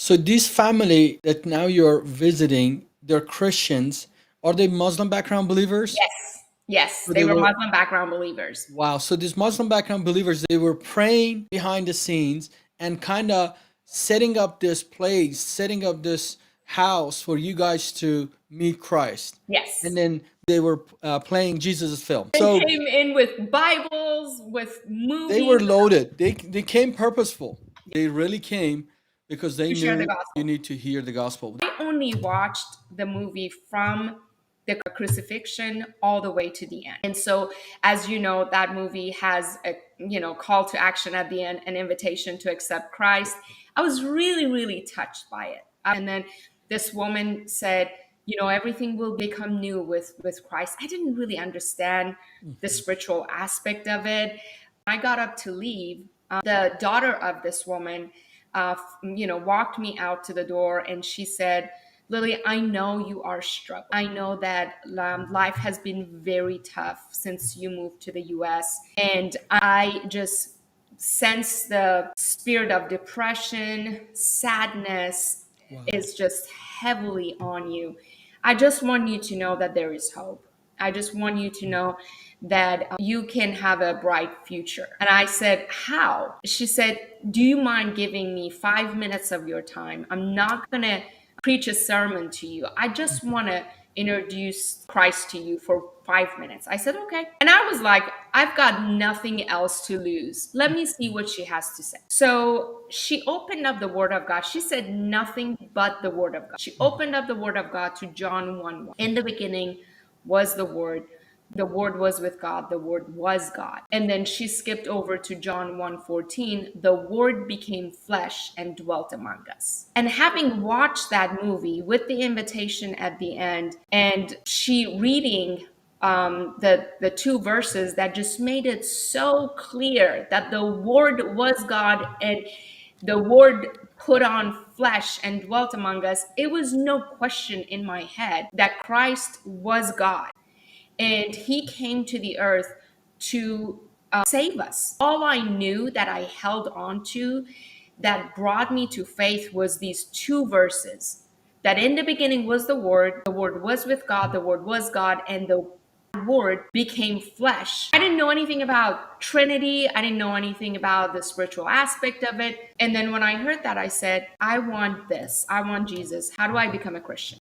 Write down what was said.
So this family that now you're visiting, they're Christians. Are they Muslim background believers? Yes, yes, So they they were were, Muslim background believers. wow. So these Muslim background believers, they were praying behind the scenes and kind of setting up this place, setting up this house for you guys to meet Christ. And Yes. then they were playing Jesus' film. They So came in with Bibles, with they were movies loaded. They came purposeful. They really came because they to share the knew you gospel. need to hear the gospel. I only watched the movie from the crucifixion all the way to the end. And so, as you know, that movie has a call to action at the end, an invitation to accept Christ. I was really, really touched by it. And then this woman said, everything will become new with Christ. I didn't really understand the Mhm. spiritual aspect of it. I got up to leave. The daughter of this woman walked me out to the door, and she said, Lily, I know you are struggling. I know that life has been very tough since you moved to the US. And I just sense the spirit of depression, sadness Wow. is just heavily on you. I just want you to know that there is hope. I just want you to know that you can have a bright future. And I said, how? She said, do you mind giving me 5 minutes of your time? I'm not going to preach a sermon to you. I just want to introduce Christ to you for 5 minutes. I said, okay. And I was like, I've got nothing else to lose. Let me see what she has to say. So she opened up the Word of God. She said nothing but the Word of God. She opened up the Word of God to John 1:1. In the beginning was the Word. The Word was with God. The Word was God. And then she skipped over to John 1:14. The Word became flesh and dwelt among us. And having watched that movie with the invitation at the end, and she reading the two verses that just made it so clear that the Word was God and the Word put on flesh and dwelt among us, it was no question in my head that Christ was God. And he came to the earth to save us. All I knew that I held on to that brought me to faith was these two verses, that in the beginning was the Word was with God, the Word was God, and the Word became flesh. I didn't know anything about Trinity. I didn't know anything about the spiritual aspect of it. And then when I heard that, I said, I want this. I want Jesus. How do I become a Christian?